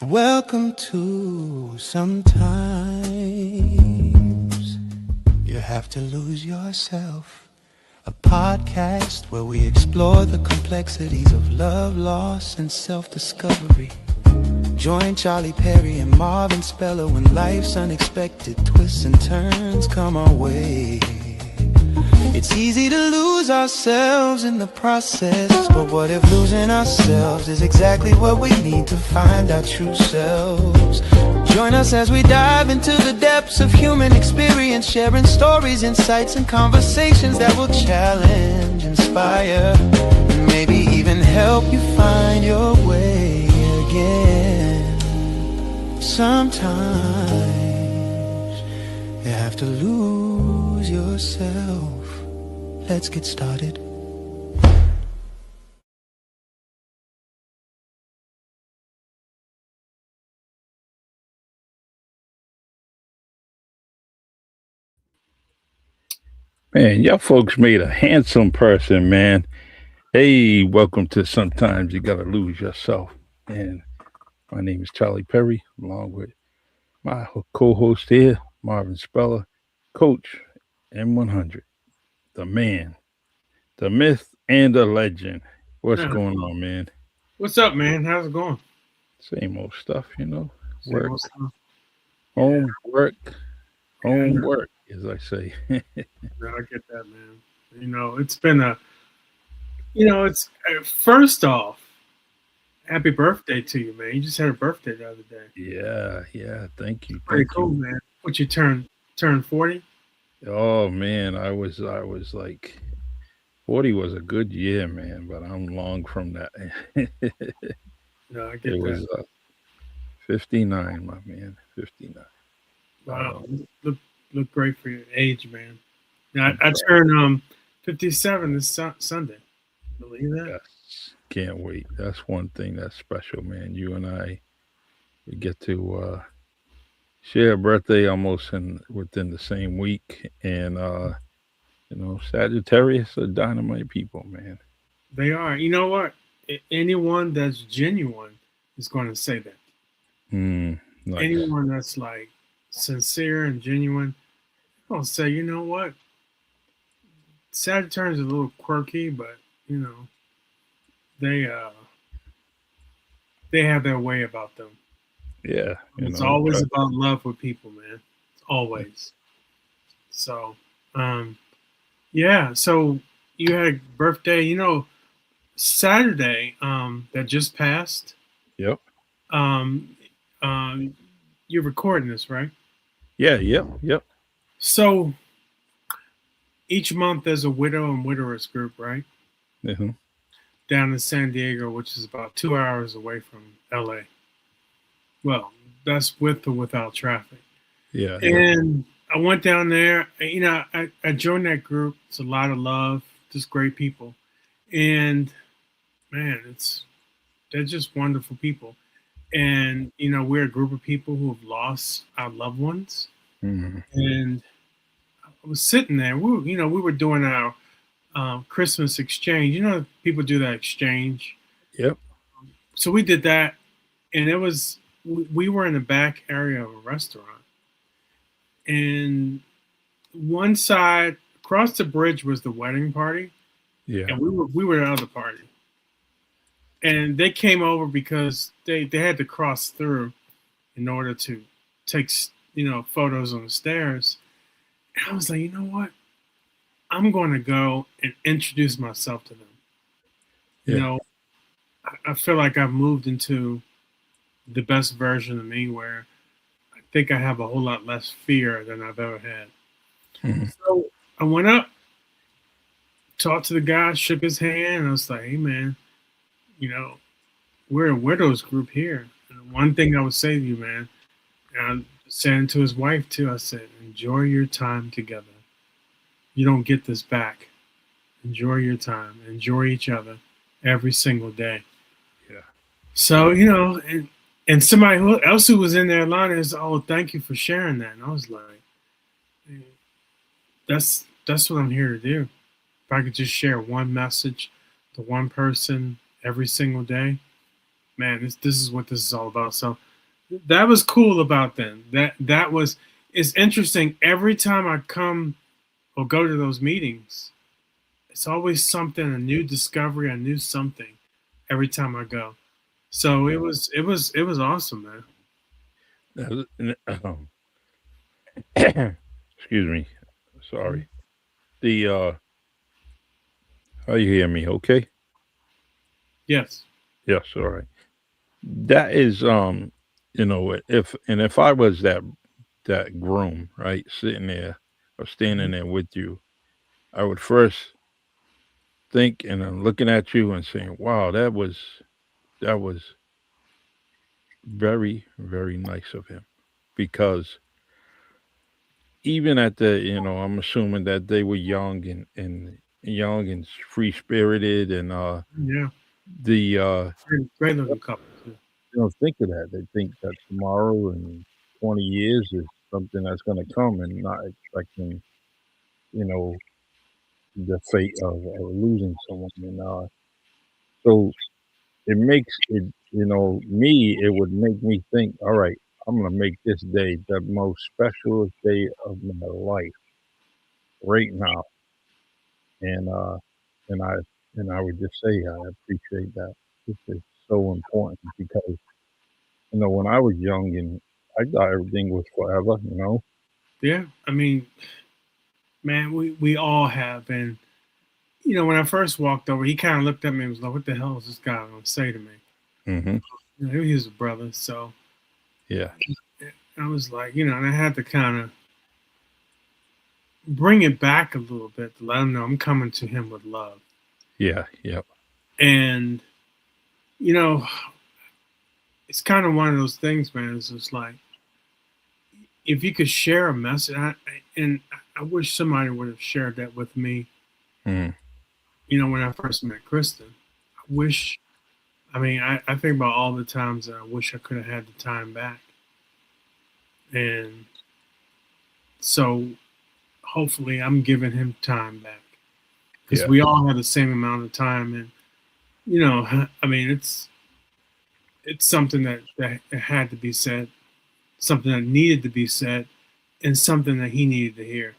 Welcome to Sometimes You Have to Lose Yourself, a podcast where we explore the complexities of love, loss, and self-discovery. Join Charlie Perry and Marvin Speller when life's unexpected twists and turns come our way. It's easy to lose ourselves in the process, but what if losing ourselves is exactly what we need to find our true selves? Join us as we dive into the depths of human experience, sharing stories, insights, and conversations that will challenge, inspire, and maybe even help you find your way again. Sometimes you have to lose yourself. Let's get started. Man, y'all folks made a handsome person, man. Hey, welcome to Sometimes You Gotta Lose Yourself. And my name is Charlie Perry, along with my co-host here, Marvin Speller, Coach M100, the man, the myth, and the legend. What's Yeah. going on, man? What's up, man? How's it going? Same old stuff, Same Work, old stuff. Yeah, home, work, yeah, I home, know. work, as I say. No, I get that, man. It's been it's first off, happy birthday to you, man. You just had a birthday the other day. Yeah. Thank you, Pretty thank cool, you. man. What you turn 40? Oh man, I was like 40 was a good year, man, but I'm long from that. No, I It get that. was 59, my man, 59. Wow, Um, look great for your age, man. Now I'm I trying. turn 57 this Sunday. Believe that? Yes, can't wait. That's one thing that's special, man. You and I, we get to share a birthday almost in within the same week, and Sagittarius are dynamite people, man. They are. You know what? Anyone that's genuine is going to say that. Mm, nice. Anyone that's like sincere and genuine, I'll say, you know what? Sagittarius is a little quirky, but you know, they uh they have their way about them. Yeah, It's always about love with people, man. It's always. So yeah, so you had a birthday, Saturday, that just passed. Yep. Um you're recording this, right? Yep. So each month there's a widow and widowers group, right? Hmm. Down in San Diego, which is about 2 hours away from LA. Well, that's with or without traffic. Yeah. And I went down there. I joined that group. It's a lot of love, just great people. And man, they're just wonderful people. And we're a group of people who have lost our loved ones. Hmm. And I was sitting there. We were doing our Christmas exchange. People do that exchange. Yep. So we did that, and we were in the back area of a restaurant, and one side across the bridge was the wedding party, Yeah. and we were the other party, and they came over because they had to cross through in order to take photos on the stairs. And I was like, you know what? I'm going to go and introduce myself to them. You Yeah. know, I feel like I've moved into the best version of me where I think I have a whole lot less fear than I've ever had. Hmm. So I went up, talked to the guy, shook his hand, and I was like, "Hey, man, you know, we're a widows group here. And one thing I would say to you, man, and I said to his wife too. I said, enjoy your time together. You don't get this back. Enjoy your time. Enjoy each other every single day." Yeah. So and somebody else who was in there line is, "Oh, thank you for sharing that." And I was like, "Hey, that's what I'm here to do. If I could just share one message to one person every single day, man, this is what this is all about." So That was cool about them. That was it's interesting. Every time I come or go to those meetings, it's always something, a new discovery, a new something every time I go. So it was awesome, man. Excuse me. Sorry. The How you hear me? Okay. Yes. Yes. All right. That is if I was that groom, right, sitting there or standing there with you, I would first think and I'm looking at you and saying, "Wow, that was very very nice of him," because even at I'm assuming that they were young and free spirited and Yeah. the Great looking couple too. they don't think of that. They think that tomorrow and 20 years is something that's going to come and not expecting, you know, the fate of losing someone. And so it makes it, me, it would make me think, all right, I'm going to make this day the most special day of my life right now. And, uh, and I, and I would just say, I appreciate that. This is so important because, when I was young and I thought everything was forever. Yeah. I mean, man, we all have. And when I first walked over, he kind of looked at me and was like, "What the hell is this guy gonna say to me?" Hmm. He was a brother, so Yeah. I was like, and I had to kind of bring it back a little bit to let him know I'm coming to him with love. Yeah. Yep. And you know, it's kind of one of those things, man. It's just like if you could share a message, and I wish somebody would have shared that with me. Mm. When I first met Kristen, I wish. I mean, I think about all the times that I wish I could have had the time back, and so hopefully I'm giving him time back because Yeah. we all have the same amount of time, and I mean, it's something that had to be said, something that needed to be said, and something that he needed to hear.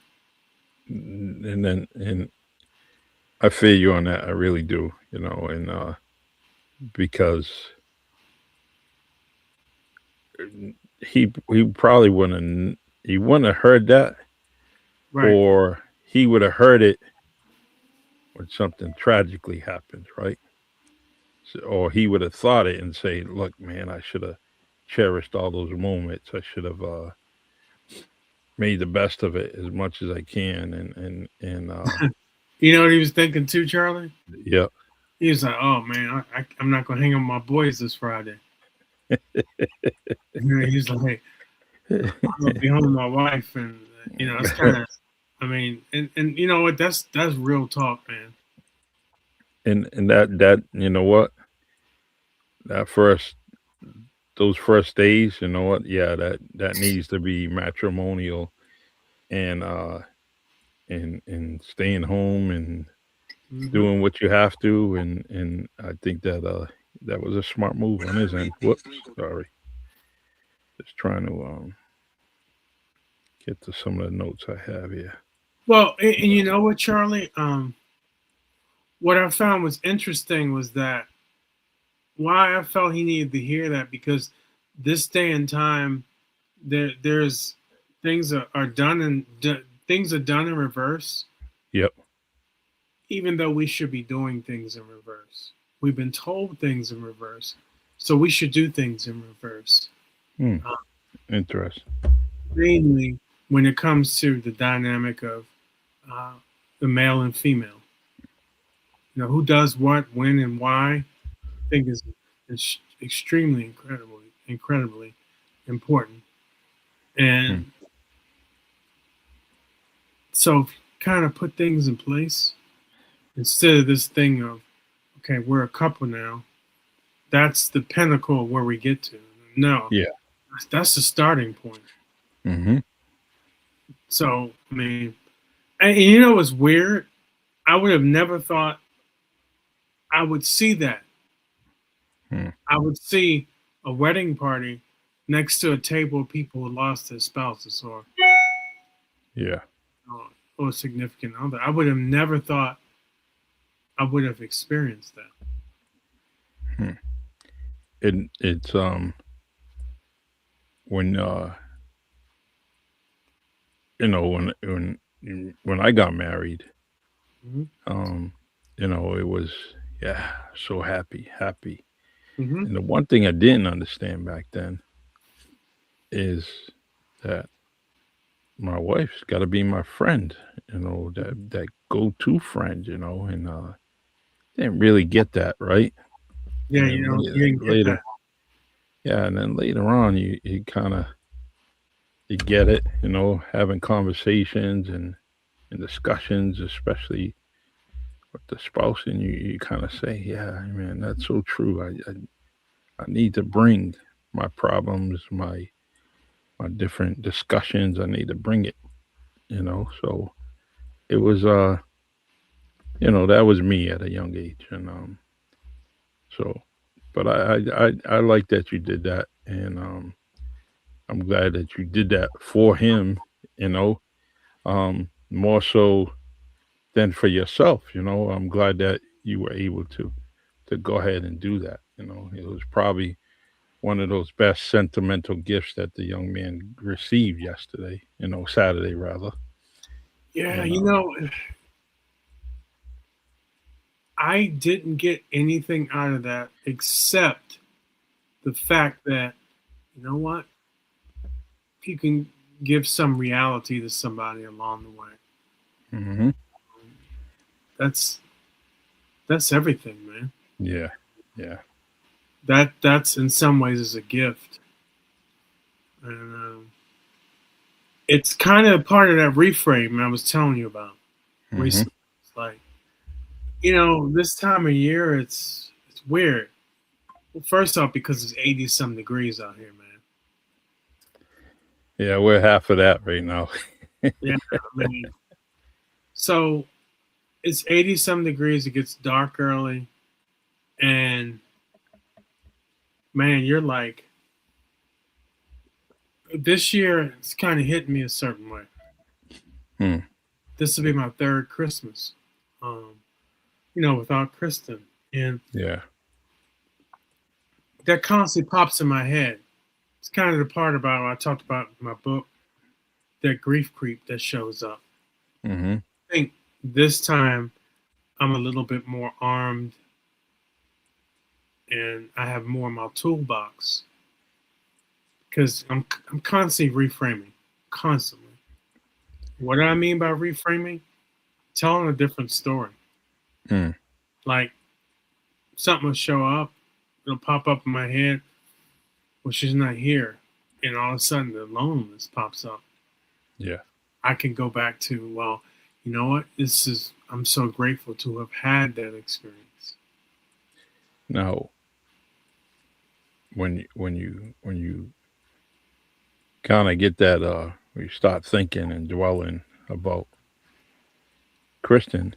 And I feel you on that. I really do. And because he probably wouldn't have heard that, Right. or he would have heard it when something tragically happens, right? So, or he would have thought it and say, "Look, man, I should have cherished all those moments. I should have made the best of it as much as I can." And You know what he was thinking too, Charlie? yeah. He was like, "Oh man, I'm not gonna hang out with my boys this Friday." He's like, "I'm gonna be home with my wife," and it's kind of, I mean, and you know what? That's real talk, man. and that that first those first days, yeah, that needs to be matrimonial and and staying home and Hmm. doing what you have to, and I think that that was a smart move on his end. Whoops, sorry. Just trying to get to some of the notes I have here. Well, and you know what, Charlie? What I found was interesting was that why I felt he needed to hear that because this day and time there's things are done and things are done in reverse, Yep. even though we should be doing things in reverse. We've been told things in reverse, so we should do things in reverse. Hmm. Uh, Interesting. Mainly when it comes to the dynamic of uh, the male and female. Who does what, when, and why. I think is extremely incredibly important. Hmm. And so, kind of put things in place instead of this thing of, okay, we're a couple now. That's the pinnacle of where we get to. No, Yeah. that's the starting point. Mm-hmm. So, I mean, and you know what's weird? I would have never thought I would see that. Hmm. I would see a wedding party next to a table of people who lost their spouses Yeah. or significant other. I would have never thought I would have experienced that. Hmm. It's when when I got married, Mm-hmm. um, it was, yeah, so happy. Mm-hmm. And the one thing I didn't understand back then is that my wife's got to be my friend, that go-to friend, and didn't really get that, right. Yeah, And then you didn't get that. later, yeah, and then later on, you kind of you get it, having conversations and discussions, especially with the spouse, and you kind of say, yeah, man, that's so true. I need to bring my problems, my different discussions. I need to bring it. So it was, that was me at a young age, and so, but I like that you did that, and I'm glad that you did that for him, more so than for yourself. I'm glad that you were able to go ahead and do that. It was probably one of those best sentimental gifts that the young man received yesterday, Saturday rather. Yeah, And I didn't get anything out of that except the fact that, you know what, you can give some reality to somebody along the way. hmm That's that's everything, man. yeah, yeah, That's in some ways is a gift, and it's kind of part of that reframe I was telling you about hmm recently. It's like, this time of year, it's weird. Well, first off, because it's 80 some degrees out here, man. yeah. We're half of that right now. Yeah, I mean, so it's 80 some degrees. It gets dark early, and man, you're like, this year it's kind of hit me a certain way. Hmm. This will be my third Christmas, um, without Kristen, and Yeah. that constantly pops in my head. It's kind of the part about what I talked about in my book, that grief creep that shows up. hmm I think this time I'm a little bit more armed and I have more in my toolbox because I'm constantly reframing, constantly. What do I mean by reframing? Telling a different story. Mm. Like something will show up, it'll pop up in my head. Well, she's not here, and all of a sudden the loneliness pops up. Yeah. I can go back to, well, you know what? I'm so grateful to have had that experience. Now, when you kind of get that, you start thinking and dwelling about Kristen,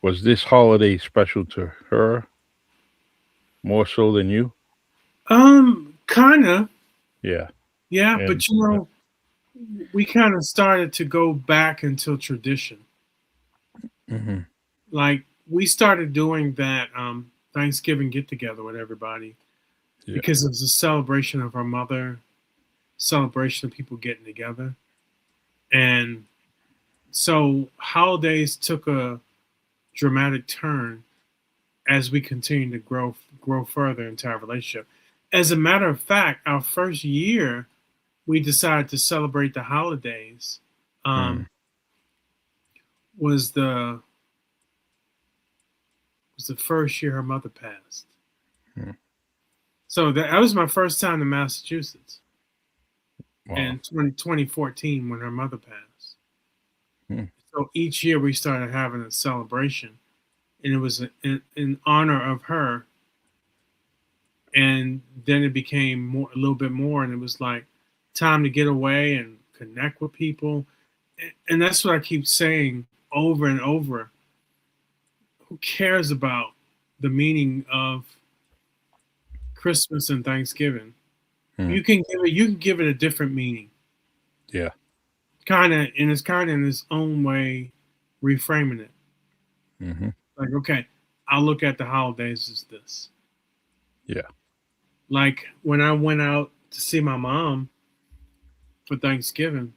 was this holiday special to her more so than you? Kind of, Yeah. yeah, And but we kind of started to go back into tradition. hmm Like we started doing that Thanksgiving get together with everybody yeah. because it was a celebration of our mother, celebration of people getting together, and so holidays took a dramatic turn as we continued to grow further into our relationship. As a matter of fact, our first year we decided to celebrate the holidays Mm. um, was the was the first year her mother passed. Mm. So that was my first time in Massachusetts Wow. in 2014 when her mother passed. Mm. So each year we started having a celebration, and it was in honor of her. And then it became a little bit more, and it was like time to get away and connect with people. And that's what I keep saying over and over. Who cares about the meaning of Christmas and Thanksgiving? Mm. You can give it a different meaning, Yeah. kind of, and it's kind of in its own way, reframing it. Hmm. Like, okay, I'll look at the holidays as this. Yeah. Like when I went out to see my mom for Thanksgiving,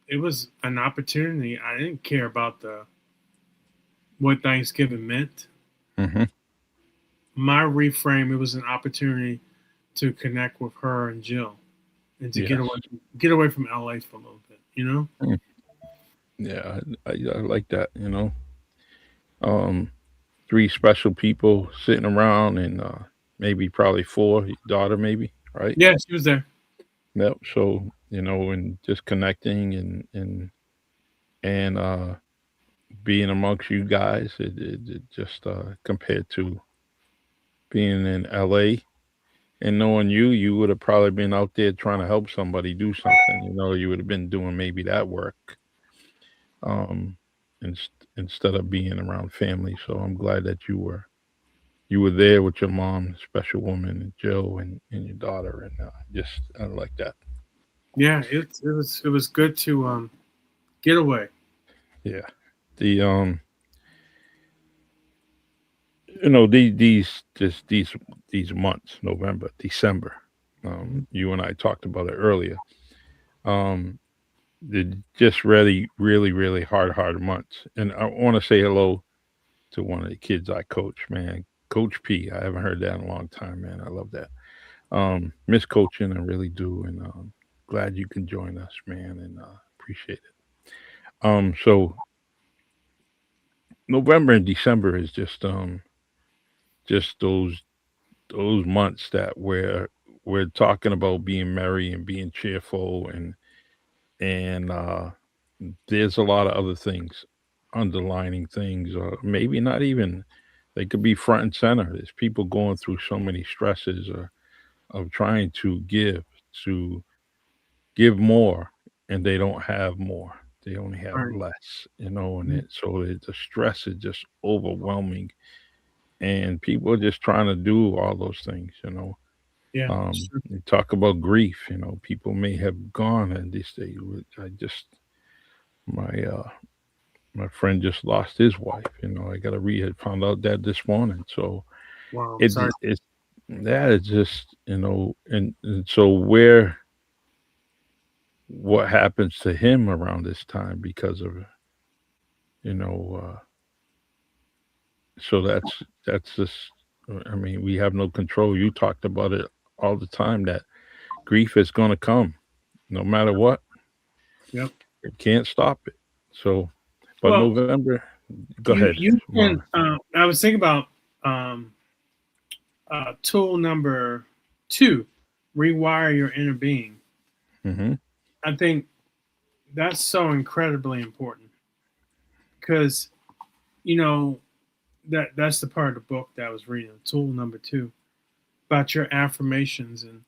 it was an opportunity. I didn't care about the what Thanksgiving meant. Hmm. My reframe, it was an opportunity to connect with her and Jill, and to Yes. get away from LA for a little bit. You know? Mm. Yeah. I like that. Um, three special people sitting around, and maybe probably four, your daughter, maybe, right? Yeah, she was there. Yep. So, and just connecting and being amongst you guys, it just compared to being in LA and knowing you would have probably been out there trying to help somebody do something. You would have been doing maybe that work, um, instead of being around family. So I'm glad that you were there with your mom, special woman, and Joe, and your daughter, and just I like that. Yeah, it was good to get away. Yeah. These months, November, December. Mhm. You and I talked about it earlier. Um, they're just really, really, really hard months. And I want to say hello to one of the kids I coach, man. Coach P. I haven't heard that in a long time, man. I love that. Miss coaching, I really do, and glad you can join us, man, and appreciate it. So November and December is just those months that we're talking about being merry and being cheerful, and there's a lot of other things, underlining things, or maybe not even. They could be front and center. There's people going through so many stresses of trying to give more, and they don't have more. They only have Right. less, and Mhm. the stress is just overwhelming, and people are just trying to do all those things. Yeah, sure. You talk about grief. People may have gone, and they say, "I just my my friend just lost his wife." I got to read. I found out that this morning. So Wow. it Sorry. it's that is just and so where what happens to him around this time because of you know so that's just I mean, we have no control. You talked about it all the time, that grief is going to come no matter what. Yep. You can't stop it. So but Well, November, go ahead, you Mara. can. I was thinking about um, tool number two, rewire your inner being. Hmm. I think that's so incredibly important because you know that's the part of the book that I was reading. Tool number two about your affirmations, and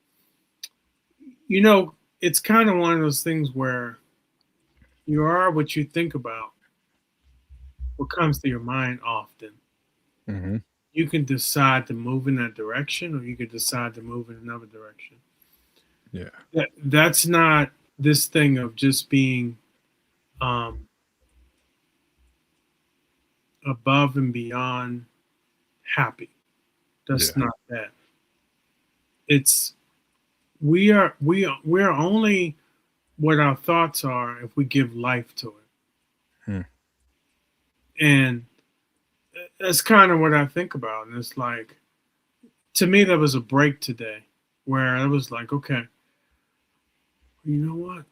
you know it's kind of one of those things where you are what you think about, what comes to your mind often. Hmm. You can decide to move in that direction, or you could decide to move in another direction. Yeah. That's not this thing of just being um, above and beyond happy. That's Yeah. not that. It's we're only what our thoughts are if we give life to Hmm. it, and that's kind of what I think about. And it's like, to me, there was a break today where I was like, okay, you know what?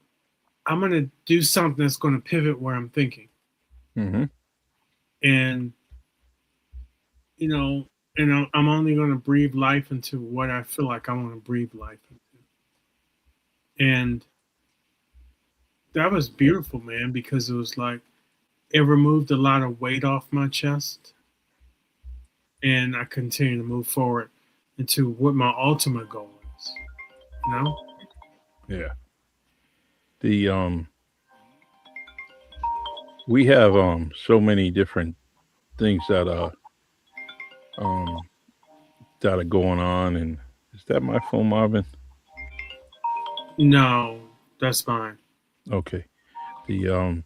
I'm gonna do something that's gonna pivot where I'm thinking, Hmm. and you know, I'm only gonna breathe life into what I feel like I want to breathe life into, and that was beautiful, man, because it was like it removed a lot of weight off my chest, and I continue to move forward into what my ultimate goal is. You know? Yeah. The we have so many different things um that are going on, and that my phone, Marvin? No, that's fine. Okay. The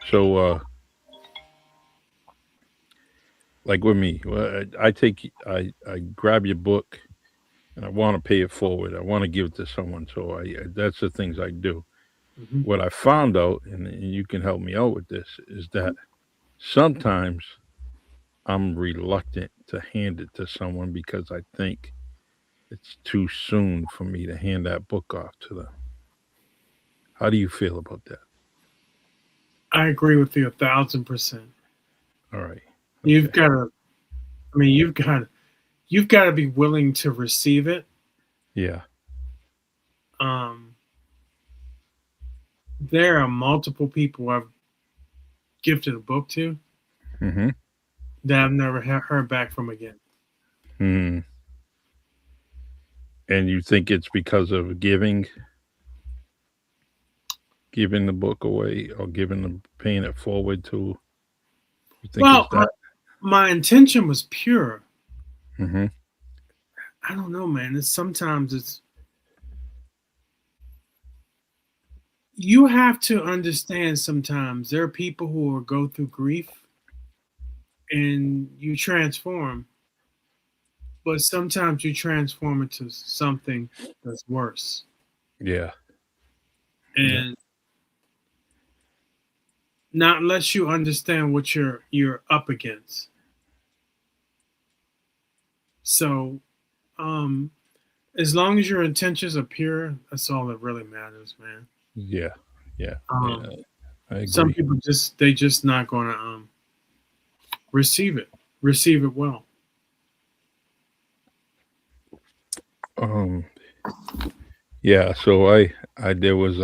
so like with me, I take I grab your book and I want to pay it forward. I want to give it to someone. So that's the things I do. Hmm. What I found out, and you can help me out with this, is that sometimes I'm reluctant to hand it to someone because I think it's too soon for me to hand that book off to them. How do you feel about that? I agree with you 1,000%. All right. You've Okay. got to. I mean, you've got to be willing to receive it. Yeah. Um, there are multiple people I've gifted a book to Mm-hmm. that I've never heard back from again. Hmm. And you think it's because of giving the book away, or giving the paying it forward to? You think Well, it's that? my intention was pure. Mm-hmm. I don't know, man. Sometimes you have to understand. Sometimes there are people who will go through grief and you transform, but sometimes you transform into something that's worse. Yeah. Yeah. And not unless you understand what you're up against. So, um, as long as your intentions are pure, that's all that really matters, man. Yeah. Yeah. Yeah. Um, I some agree. people they just not gonna receive it, receive it well. Um. Yeah. So I there was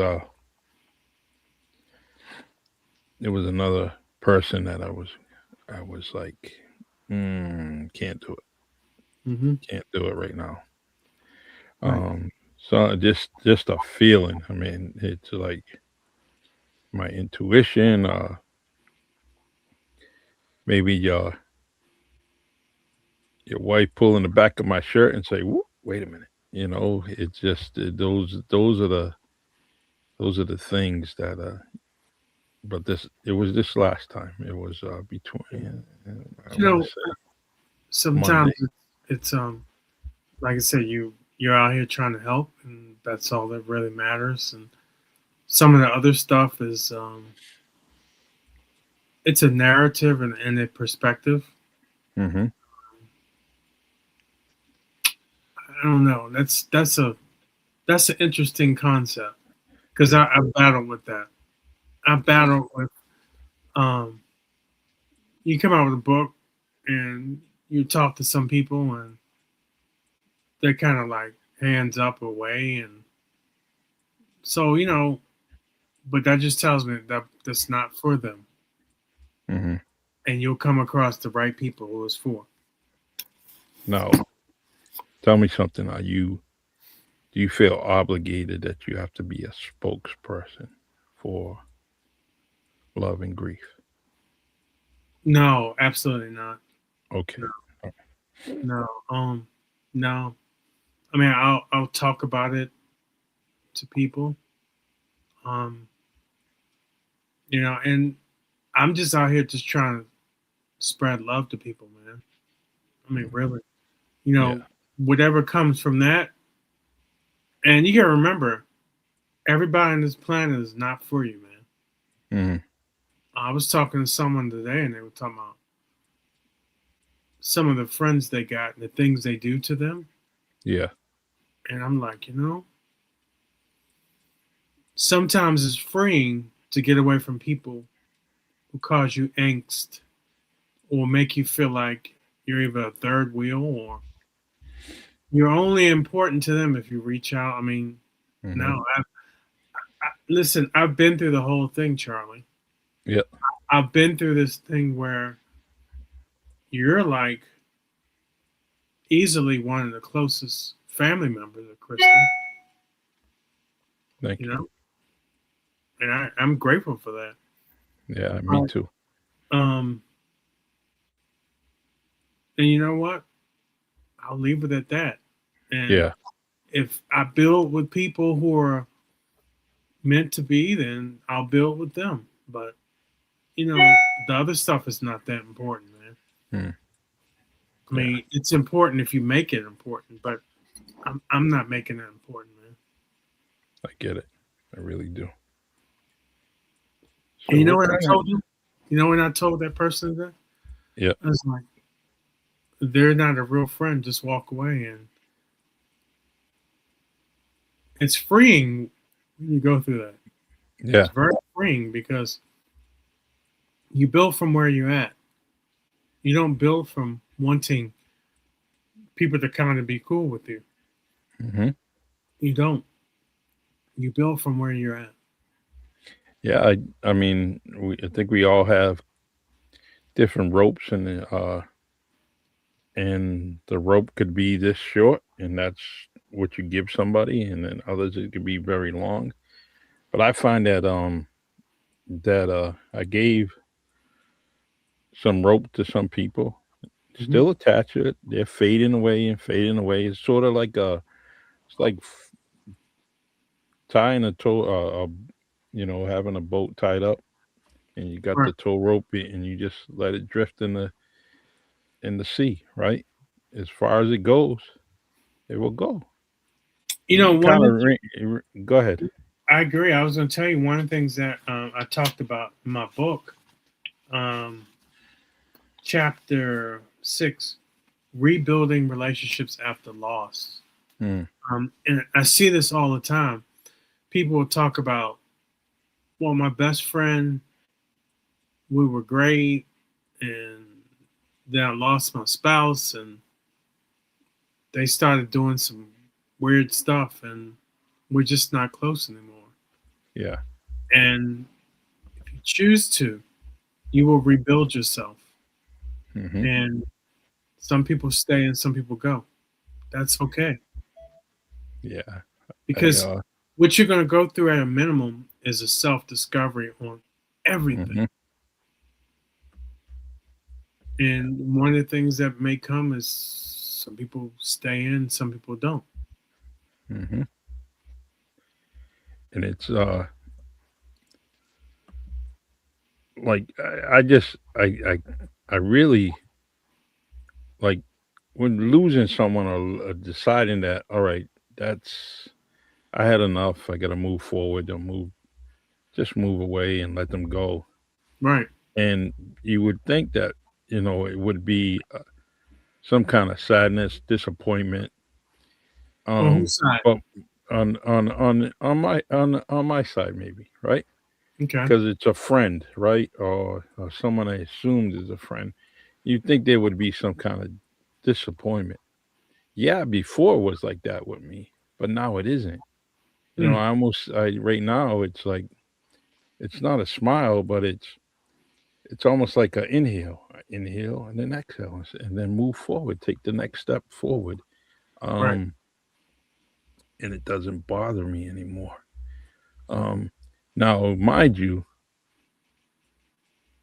another person that I was like, can't do it. Hmm. Can't do it right now. Right. So just a feeling. I mean, it's like my intuition. Maybe your wife pulling the back of my shirt and say, "Whoop, wait a minute." It's just those are the things that. But it was this last time. It was between. I You want to know, say sometimes Monday. it's like I said, you're out here trying to help, and that's all that really matters. And some of the other stuff is it's a narrative and a perspective. Mm-hmm. I don't know. That's an interesting concept because I battled with that. I battled with um, you come out with a book and you talk to some people and they're kind of like hands up away, and so but that just tells me that that's not for them, Mm-hmm. and you'll come across the right people who it's for. Now, tell me something. Do you feel obligated that you have to be a spokesperson for love and grief? No, absolutely not. Okay. No, no, no. I mean, I'll talk about it to people, um, and I'm just out here just trying to spread love to people, man. I mean, really, you Yeah. know, whatever comes from that, and you gotta remember, everybody on this planet is not for you, man. Mm-hmm. I was talking to someone today, and they were talking about some of the friends they got and the things they do to them, Yeah. and I'm like, sometimes it's freeing to get away from people who cause you angst or make you feel like you're either a third wheel or you're only important to them if you reach out. I mean, Mm-hmm. no, listen, I've been through the whole thing, Charlie. Yeah. I've been through this thing where you're like easily one of the closest family members of Kristen, Thank you you. know, and I'm grateful for that. Yeah. Me But, too. um, and you know what? I'll leave it at that. And Yeah. If I build with people who are meant to be, then I'll build with them. But the other stuff is not that important, man. Hmm. I Yeah, mean, it's important if you make it important, but I'm not making it important, man. I get it. I really do. And So you know what what I kind of? told them? You know when I told that person that? Yeah, I was like, they're not a real friend. Just walk away, and it's freeing when you go through that. It's yeah, very freeing because you build from where you're at. You don't build from wanting people to kind of be cool with you. hmm, You don't. You build from where you're at. yeah. I mean, I think we all have different ropes, and the rope could be this short, and that's what you give somebody, and then others it could be very long. But I find that I gave some rope to some people, Hmm. still attach it. They're fading away and fading away. It's sort of like it's like tying a tow, having a boat tied up, and you got Right. the tow rope, and you just let it drift in the sea, right? As far as it goes, it will go. You One kind of of go ahead. I agree. I was going to tell you one of the things that I talked about in my book, um, chapter 6, rebuilding relationships after loss. Hmm. And I see this all the time. People will talk about, well, my best friend, we were great, and then I lost my spouse, and they started doing some weird stuff, and we're just not close anymore. Yeah. And if you choose to, you will rebuild yourself. Hmm. And some people stay and some people go. That's okay. Yeah. I Because what you're going to go through at a minimum is a self discovery on everything. hmm And one of the things that may come is some people stay in, some people don't. hmm and it's like I really like when losing someone or deciding that all right, that's I had enough. I got to move forward. Or just move away and let them go. Right. And you would think that it would be some kind of sadness, disappointment. On whose side? But on my side maybe, right? Okay. Because it's a friend, right? Or someone I assumed is a friend. You'd think there would be some kind of disappointment. Yeah, before it was like that with me, but now it isn't. Mm. I almost I right now it's like it's not a smile, but it's almost like an inhale and then exhale, and then move forward, take the next step forward. Right. Um, and it doesn't bother me anymore. Um, Now, mind you,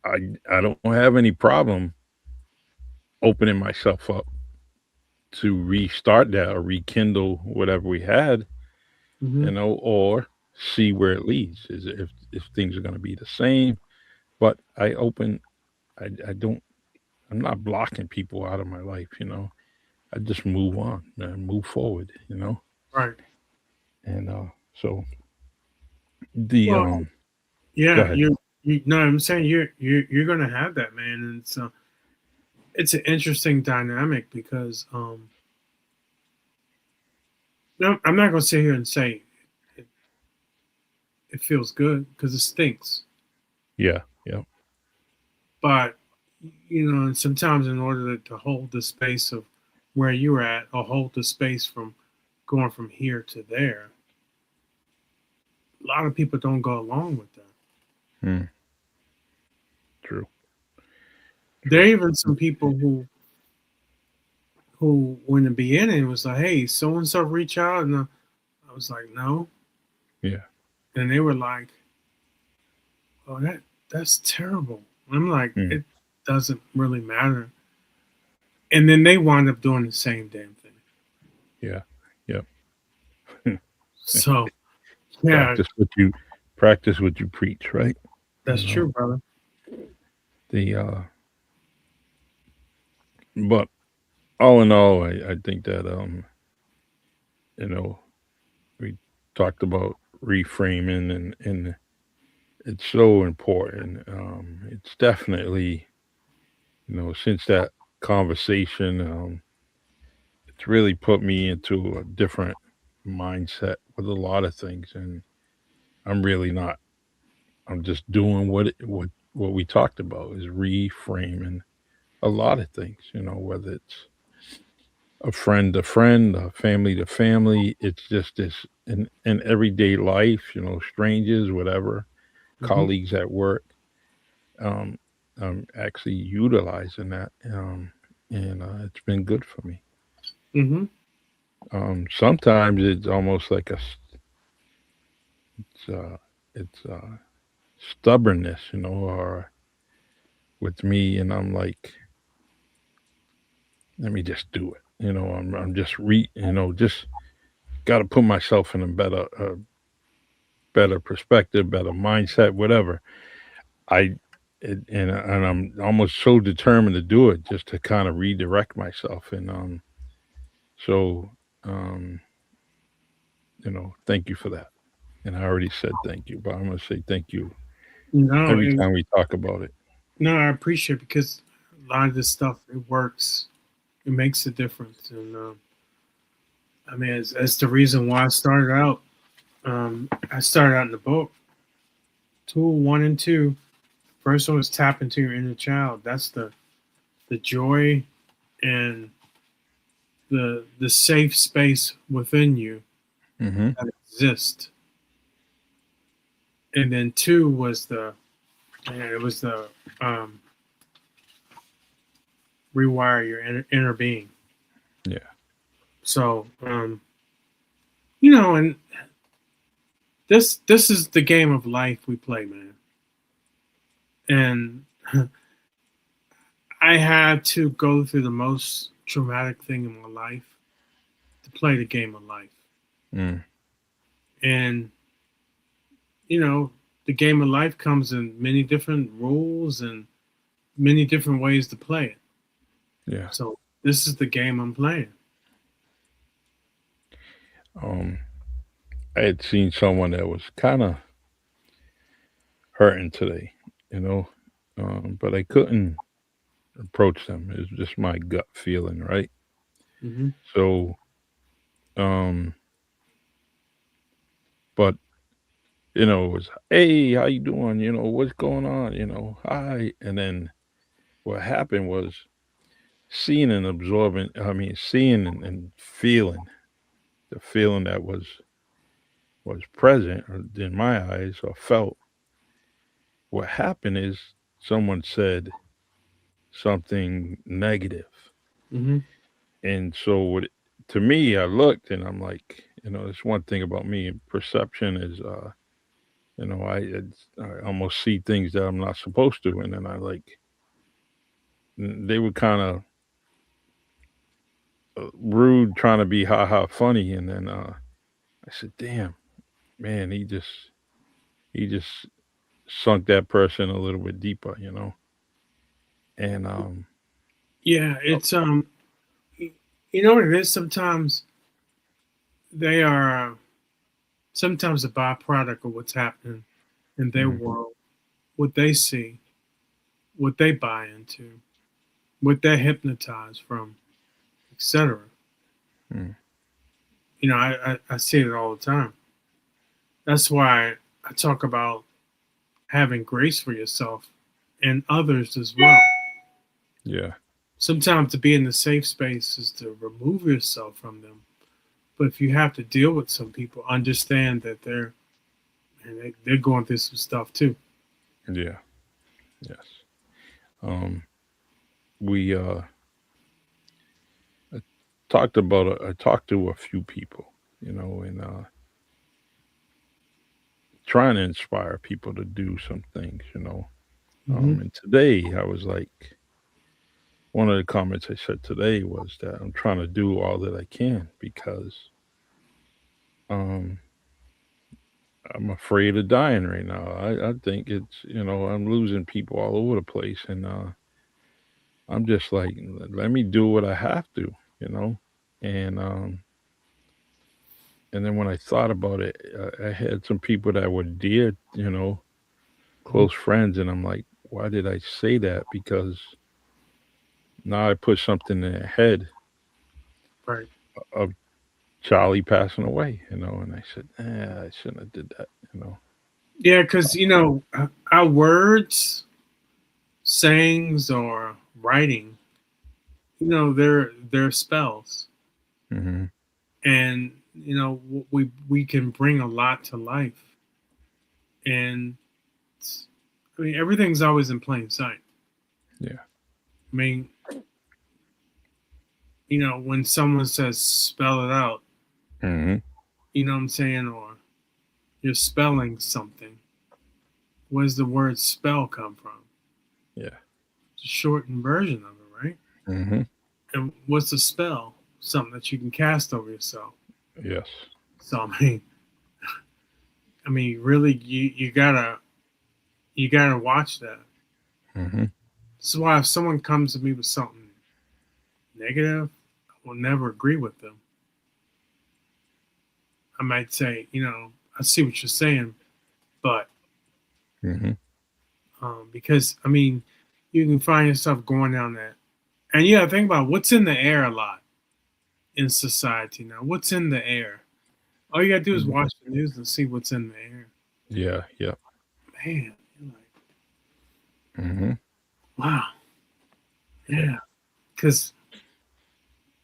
I don't have any problem opening myself up to restart that or rekindle whatever we had, Hmm. or see where it leads. Is if things are going to be the same, but I don't. I'm not blocking people out of my life. I just move on and move forward. Right. And so the Well, go yeah, ahead. you no, I'm saying you're gonna have that, man, and it's an interesting dynamic because no, I'm not gonna sit here and say it, it feels good because it stinks, Yeah, yeah. but and sometimes in order to hold the space of where you're at or hold the space from going from here to there, a lot of people don't go along with that. Hmm, true, There true. are even some people who when the beginning was like, hey, so and so reach out, and I was like, no, Yeah. and they were like, oh, that's terrible. I'm like, Hmm, it doesn't really matter. And then they wind up doing the same damn thing. yeah. Yeah. So yeah, practice what you practice what you preach, right? You that's know, true, brother. the but all in all, I think that you know, we talked about reframing and it's so important. It's definitely, since that conversation, it's really put me into a different mindset with a lot of things, and I'm really not. I'm just doing what we talked about is reframing a lot of things. Whether it's a friend to friend, a family to family, it's just this in everyday life. Strangers, whatever, Hmm. colleagues at work. Um, I'm actually utilizing that, and it's been good for me. Hmm. Sometimes it's almost like it's, uh, it's stubbornness, or with me, and I'm like, let me just do it. I'm just just got to put myself in a better perspective, better mindset, whatever. I and I'm almost so determined to do it just to kind of redirect myself, and so um, thank you for that. And I already said thank you, but I'm gonna say thank you No, every time we talk about it. no, I appreciate it because a lot of this stuff it works. It makes a difference, and I mean, it's the reason why I started out. I started out in the book, Tool 1 and 2. First one was tap into your inner child. That's the joy and the safe space within you Hmm. that exists. And then 2 was the um, rewire your inner being. Yeah. So and this is the game of life we play, man. And I had to go through the most traumatic thing in my life to play the game of life. Mm. And you know, the game of life comes in many different rules and many different ways to play it. Yeah. So this is the game I'm playing. Um, I had seen someone that was kind of hurting today, you know, but I couldn't approach them. It's just my gut feeling, right? Hmm. So, um, but it was, hey, how you doing? What's going on? Hi. And then what happened was seeing and absorbing. I mean, seeing and feeling the feeling that was present in my eyes or felt. What happened is someone said something negative. Hmm. And so to me, I looked and I'm like, it's one thing about me. Perception is, I almost see things that I'm not supposed to, and then I like they were kind of rude, trying to be ha ha funny, and then I said, "Damn, man, he just sunk that person a little bit deeper, and Yeah, it's you know what it is. Sometimes they are sometimes a byproduct of what's happening in their mm, world, what they see, what they buy into, what they're hypnotized from, etc. mm, I see it all the time. That's why I talk about having grace for yourself and others as well. yeah, Sometimes to be in the safe space is to remove yourself from them. But if you have to deal with some people, understand that they're going through some stuff too. yeah, yes. Um, we I I talked to a few people, and trying to inspire people to do some things. Hmm. And today I was like, one of the comments I said today was that I'm trying to do all that I can because I'm afraid of dying right now. I think it's, I'm losing people all over the place, and I'm just like, let me do what I have to, you know, and and then when I thought about it, I had some people that were dear, Mhm. close friends, and I'm like, why did I say that? Because now I put something in their head Right. of Charlie passing away, and I said, I shouldn't have did that, Yeah, because our words, sayings, or writing, they're spells, Hmm. and we can bring a lot to life, and I mean everything's always in plain sight. Yeah. I mean, when someone says spell it out, Hmm. you know what I'm saying, or you're spelling something. Where's the word spell come from? Yeah. It's a shortened version of it, right? Hmm. And what's a spell? Something that you can cast over yourself. Yes. So I mean, really, you gotta watch that. Hmm. This is why if someone comes to me with something negative, I will never agree with them. I might say, I see what you're saying, but Hmm. because I mean, you can find yourself going down that, and think about what's in the air a lot in society now. What's in the air? All you gotta do is watch the news and see what's in the air. Yeah. Yeah. Man, you're like, Hmm. wow, Yeah. yeah. Because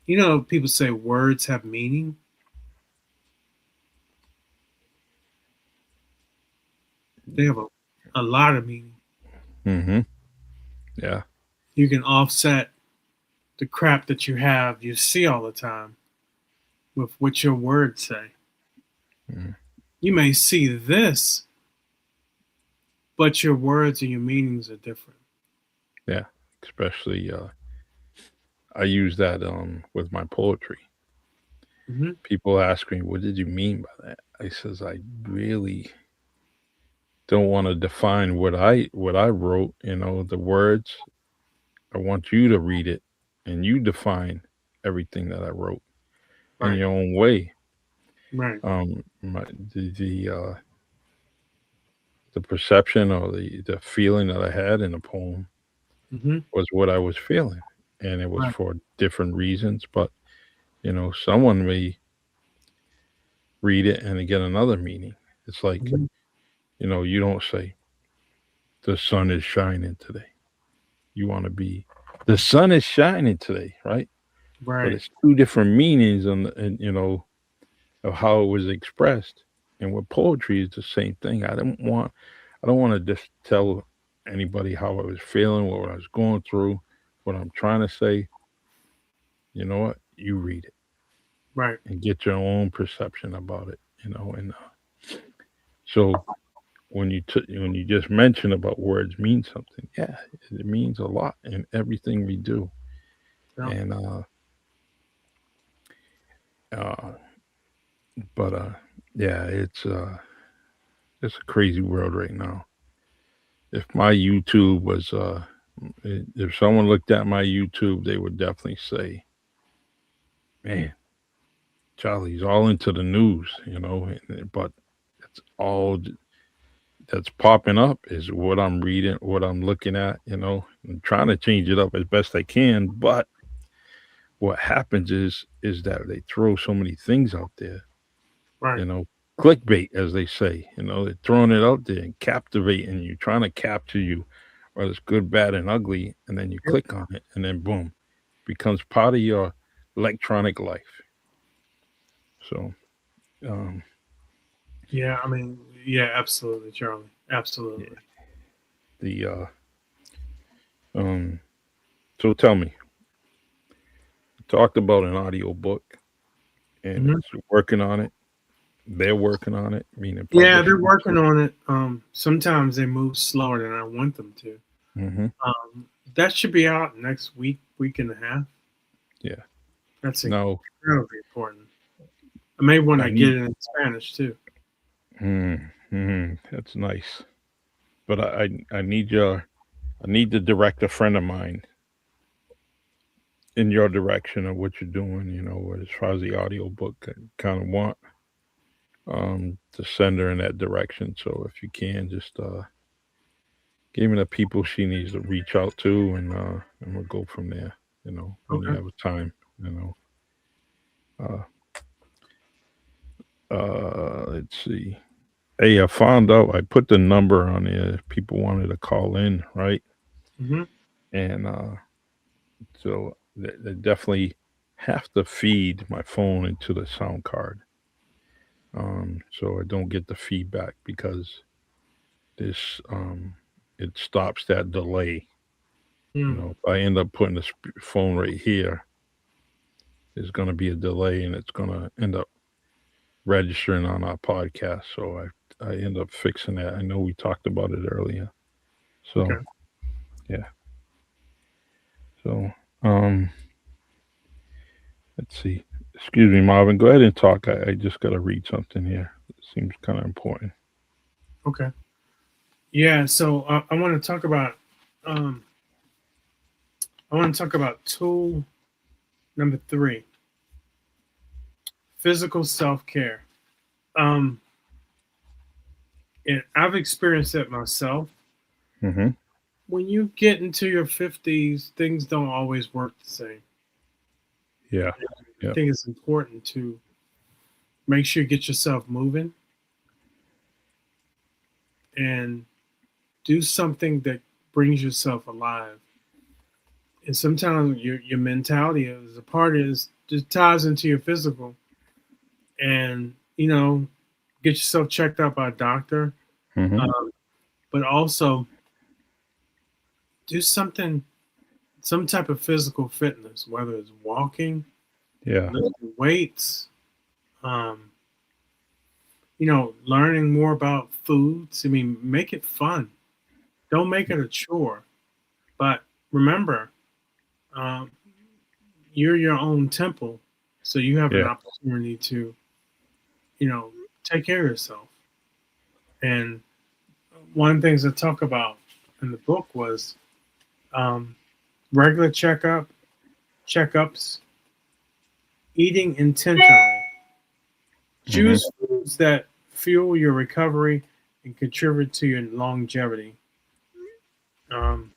people say words have meaning. They have a lot of meaning. Hmm. Yeah. You can offset the crap that you see all the time with what your words say. Mhm. You may see this, but your words and your meanings are different. Yeah. Especially, I use that with my poetry. Hmm. People ask me, "What did you mean by that?" I says, "I really don't want to define what I wrote. The words. I want you to read it, and you define everything that I wrote in Right, your own way. right. The perception or the feeling that I had in the poem Hmm. was what I was feeling, and it was Right. for different reasons. But someone may read it and get another meaning. It's like Hmm. you don't say the sun is shining today. You want to be the sun is shining today, right? But Right, it's two different meanings and of how it was expressed. And with poetry, it's the same thing. I don't want to just tell anybody how I was feeling, what I was going through, what I'm trying to say. You know what? You read it right, and get your own perception about it. And so when you just mention about words mean something, yeah, it means a lot in everything we do. yeah, And uh, but yeah, it's a crazy world right now. If my YouTube was if someone looked at my YouTube, they would definitely say, "Man, Charlie's all into the news," but it's all that's popping up is what I'm reading, what I'm looking at, I'm trying to change it up as best I can, but what happens is that they throw so many things out there, you right. know, clickbait as they say, they're throwing it out there and captivating you, trying to capture you, whether it's good, bad, and ugly, and then you Yep. click on it, and then boom, becomes part of your electronic life. So, um, Yeah, I mean, yeah, absolutely, Charlie. yeah, Absolutely. the um, so tell me, talked about an audio book, and Hmm. it's working on it. They're working on it, meaning Yeah, they're publishing. working on it. Sometimes they move slower than I want them to. Hmm. That should be out next week, week and a half. Yeah. That's Now incredibly important. I may want I to get need. it in Spanish too. That's nice. But I need your I need to direct a friend of mine in your direction of what you're doing. As far as the audio book, I kind of want to send her in that direction. So if you can, just give me the people she needs to reach out to, and we'll go from there. When you Okay. have time. You know. Let's see. Hey, I found out. I put the number on there. If people wanted to call in, right? Hmm. And so they definitely have to feed my phone into the sound card, so I don't get the feedback because this it stops that delay. Mm. If I end up putting the phone right here, there's going to be a delay, and it's going to end up registering on our podcast. So I end up fixing that. I know we talked about it earlier. Okay. So yeah. So um, let's see. Excuse me, Marvin. Go ahead and talk. I just got to read something here. It seems kind of important. Okay. Yeah. So I want to talk about. Um, I want to talk about tool number 3: physical self care. Um, and I've experienced it myself. Mm-hmm. When you get into your 50s, things don't always work the same. Yeah. I Yep. think it's important to make sure you get yourself moving and do something that brings yourself alive. And sometimes your mentality is a part is just ties into your physical, and get yourself checked out by a doctor, Mm-hmm. um, but also do something, some type of physical fitness, whether it's walking, Yeah. lifting weights, um, learning more about foods. I mean, make it fun. Don't make it a chore. But remember, um, you're your own temple, so you have an Yeah. opportunity to, you know, take care of yourself. And one of the things I talk about in the book was um, regular checkups, eating intentionally, Mm-hmm. choose foods that fuel your recovery and contribute to your longevity. Um,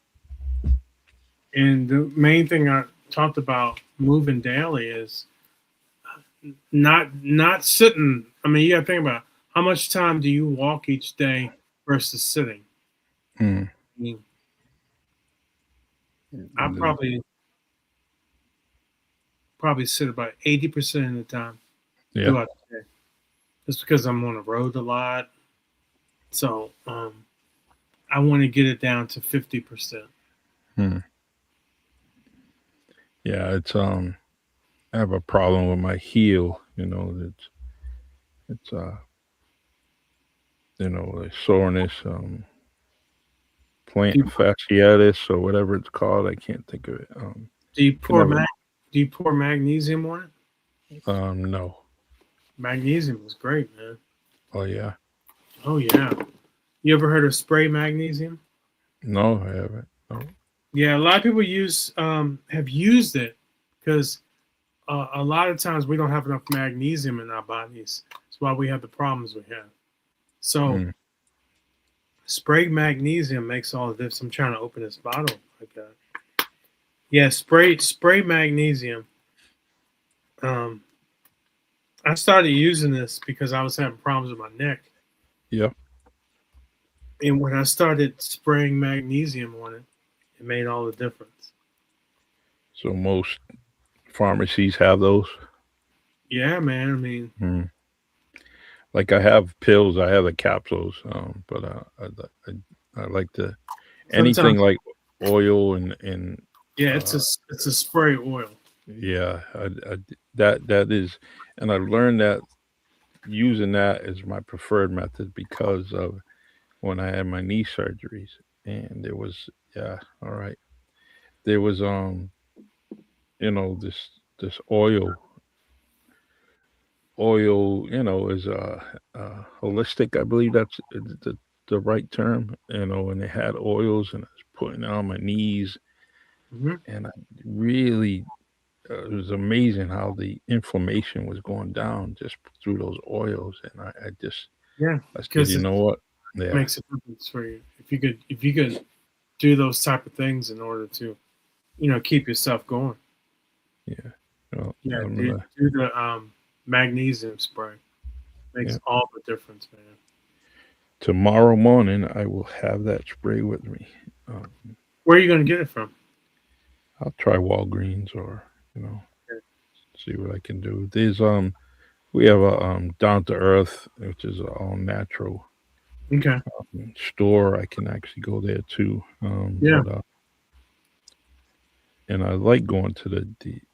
and the main thing I talked about moving daily is not sitting. I mean, you got to think about how much time do you walk each day versus sitting. Mm. I mean, I probably sit about 80% of the time Yeah. throughout the day. Just because I'm on the road a lot, so I want to get it down to 50%. Mm. Yeah. I have a problem with my heel. It's soreness, Do plant you, fasciitis or whatever it's called. I can't think of it. do you Can pour never. do you pour magnesium on it? No. Magnesium is great, man. Oh yeah. Oh yeah. You ever heard of spray magnesium? No, I haven't. No. Yeah, a lot of people have used it because a lot of times we don't have enough magnesium in our bodies. That's why we have the problems we have. So Mm. spray magnesium makes all the difference. I'm trying to open this bottle like that. Yeah, spray magnesium. Um, I started using this because I was having problems with my neck, Yeah. and when I started spraying magnesium on it, it made all the difference. So most pharmacies have those. Yeah, man. I mean, Mm. Like I have pills. I have the capsules. But I like to anything sometimes, like oil and yeah, uh it's a spray oil. yeah. That is, and I learned that using that is my preferred method because of when I had my knee surgeries, and there was yeah. All right. There was this oil oil, is holistic. I believe that's the right term. And they had oils, and I was putting it on my knees, Hmm. and I really, it was amazing how the inflammation was going down just through those oils. And I just, Yeah, I said, because you it know what? Yeah, makes a difference for you if you could do those type of things in order to keep yourself going. yeah. Well, Yeah, I'm do, gonna, do the magnesium spray. yeah. Makes all the difference, man. Tomorrow morning, I will have that spray with me. Um, Where are you going to get it from? I'll try Walgreens or you know see what I can do. We have a down to earth, which is an all natural Okay. store. I can actually go there too. Yeah. But and I like going to the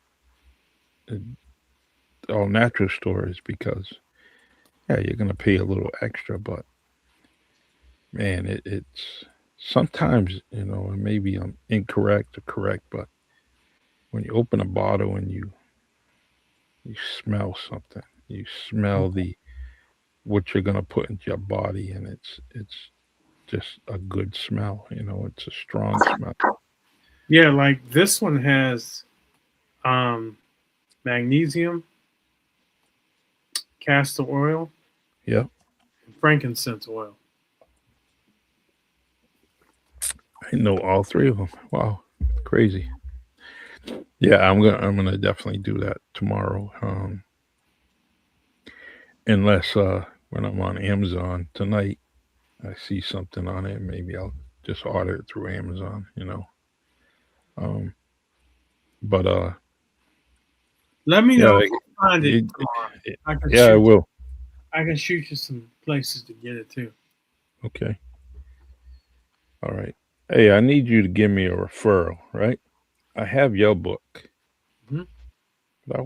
all natural stores because yeah, you're gonna pay a little extra, but man, it's sometimes and maybe I'm incorrect or correct, but when you open a bottle and you smell something, you smell the what you're gonna put into your body, and it's just a good smell. It's a strong smell. Yeah, like this one has um, magnesium, castor oil, Yep, and frankincense oil. I know all three of them. Wow, crazy. Yeah, I'm gonna definitely do that tomorrow. Unless when I'm on Amazon tonight, I see something on it, maybe I'll just order it through Amazon. Um, but Let me yeah, know if you find it it, tomorrow. it, I can yeah, I shoot. will. I can shoot you some places to get it too. Okay, all right. Hey, I need you to give me a referral, right? I have your book, Hmm. but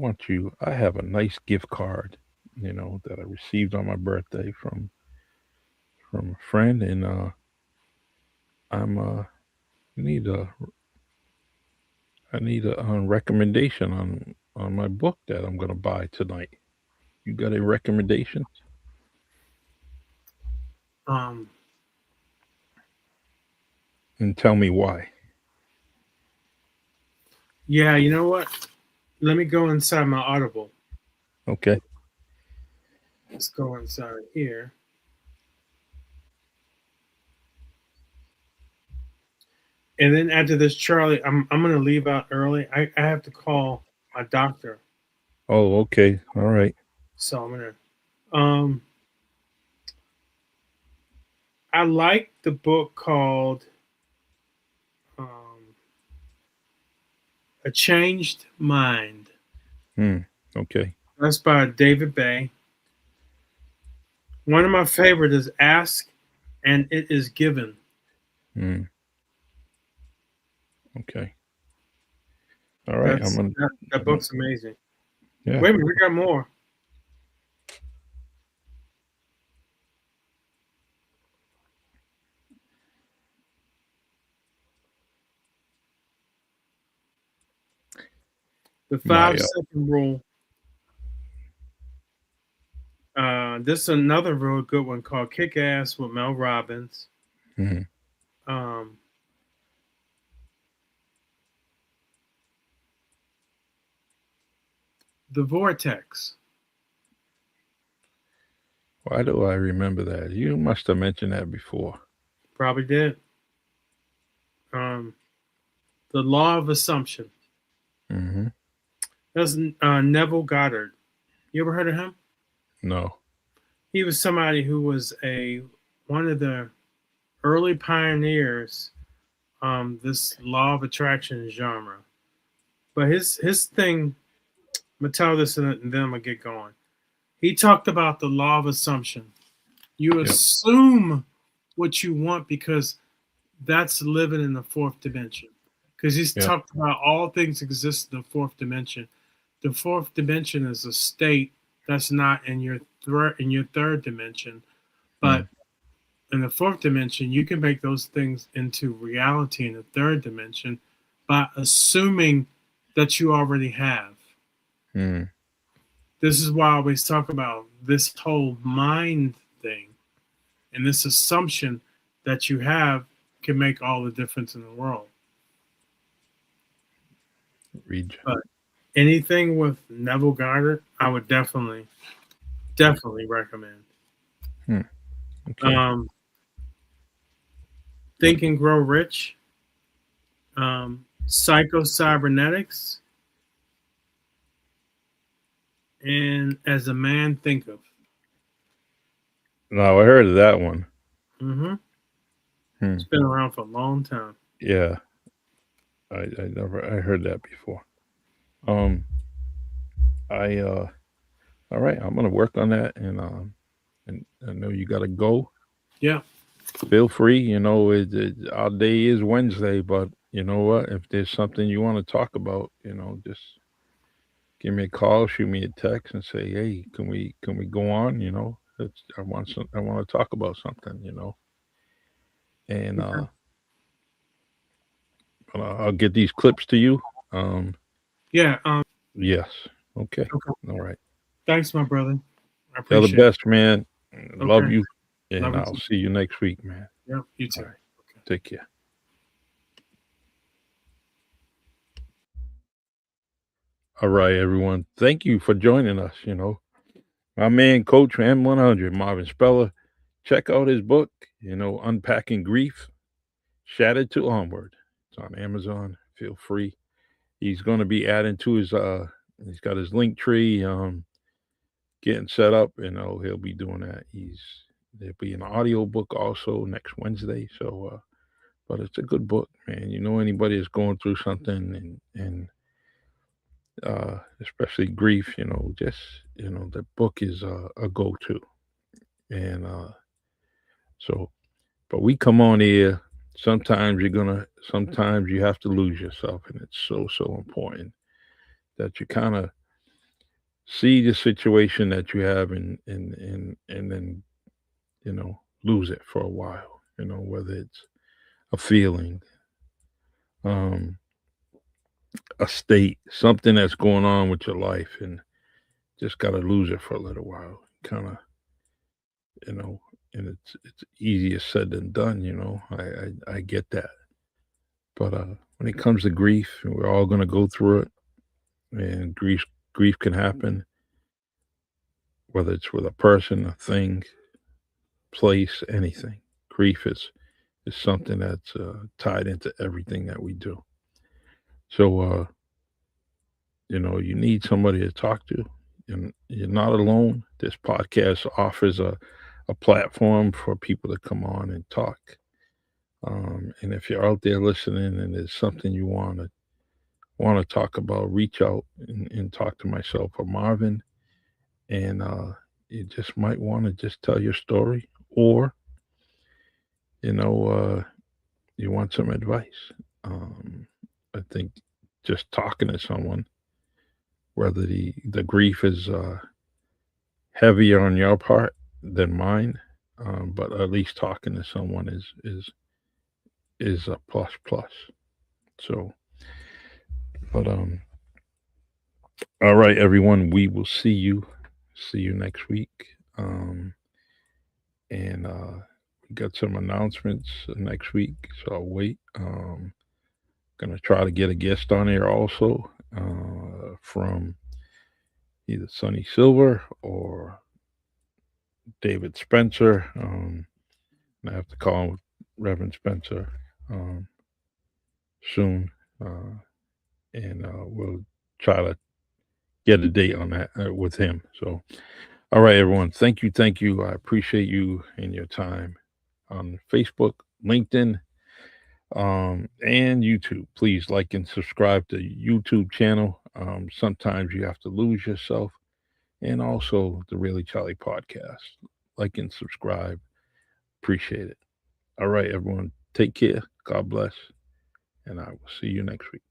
I have a nice gift card, that I received on my birthday from a friend, and I'm need a I need a recommendation on my book that I'm gonna buy tonight. You got any recommendations? Um, And tell me why. yeah, you know what? Let me go inside my Audible. Okay. Let's go inside here. And then after this, Charlie, I'm gonna leave out early. I have to call my doctor, Oh, okay. All right. so I'm gonna. Um, I like the book called um, "A Changed Mind." Hmm. Okay. That's by David Bay. One of my favorite is "Ask and It Is Given." Hmm. Okay. All right. That I'm gonna book's amazing. yeah. Wait a minute, we got more. The My 5 second rule. This is another real good one called "Kick Ass" with Mel Robbins. mhm. Um, the Vortex. Why do I remember that? You must have mentioned that before. Probably did. Um, the Law of Assumption. Hmm. That's Neville Goddard. You ever heard of him? No. He was somebody who was a one of the early pioneers this law of attraction genre. But his thing, I'm gonna tell this and then I'm gonna get going. He talked about the law of assumption. You Yep. assume what you want because that's living in the fourth dimension. Because he's Yep. talked about all things exist in the fourth dimension. The fourth dimension is a state that's not in your third dimension, but Mm. in the fourth dimension, you can make those things into reality in the third dimension by assuming that you already have. Mm. This is why I always talk about this whole mind thing and this assumption that you have can make all the difference in the world. Read. But anything with Neville Goddard, I would definitely recommend. Hmm. Okay. Um, Think and Grow Rich, Psycho Cybernetics, and As a Man Thinketh. No, I heard of that one. Mm-hmm. Hmm. It's been around for a long time. Yeah, I heard that before. Um, I all right. I'm gonna work on that, and I know you gotta go. Yeah. Feel free. Our day is Wednesday, but you know what? If there's something you want to talk about, just give me a call, shoot me a text, and say, hey, can we go on? I want to talk about something. And Okay. I'll get these clips to you. Um, Yeah. yes. Okay. Okay. All right. Thanks, my brother. I You're the appreciate it. best, man. Love Okay. you, and Love you I'll too. see you next week, man. Yeah. You All too. right. Okay. Take care. All right, everyone. Thank you for joining us. My man, Coach M100, Marvin Speller. Check out his book, Unpacking Grief, Shattered to Onward. It's on Amazon. Feel free. He's going to be adding to he's got his link tree, getting set up. He'll be doing that. There'll be an audio book also next Wednesday. So, but it's a good book, man. Anybody is going through something and especially grief, just, the book is a go to. And so, but we come on here. Sometimes you have to lose yourself. And it's so, so important that you kind of see the situation that you have and then, lose it for a while, whether it's a feeling, um, a state, something that's going on with your life and just got to lose it for a little while. Kind of, you know, and it's easier said than done. I get that, but when it comes to grief, we're all gonna go through it, and grief can happen whether it's with a person, a thing, place, anything. Grief is something that's tied into everything that we do. So you need somebody to talk to, and you're not alone. This podcast offers a platform for people to come on and talk. And if you're out there listening and there's something you want to talk about, reach out and talk to myself or Marvin. And you just might want to just tell your story, or you know, uh, you want some advice. Um, I think just talking to someone, whether the grief is heavier on your part than mine, but at least talking to someone is a plus plus. So, but all right, everyone, we will see you next week. Um, and we got some announcements next week, so I'll wait. Gonna try to get a guest on here also from either Sonny Silver or David Spencer. I have to call him Reverend Spencer um, soon, and we'll try to get a date on that with him. So, all right, everyone, thank you, thank you. I appreciate you and your time on Facebook, LinkedIn, and YouTube. Please like and subscribe to the YouTube channel. Sometimes you have to lose yourself, and also the Really Charlie podcast. Like and subscribe. Appreciate it. All right, everyone. Take care. God bless. And I will see you next week.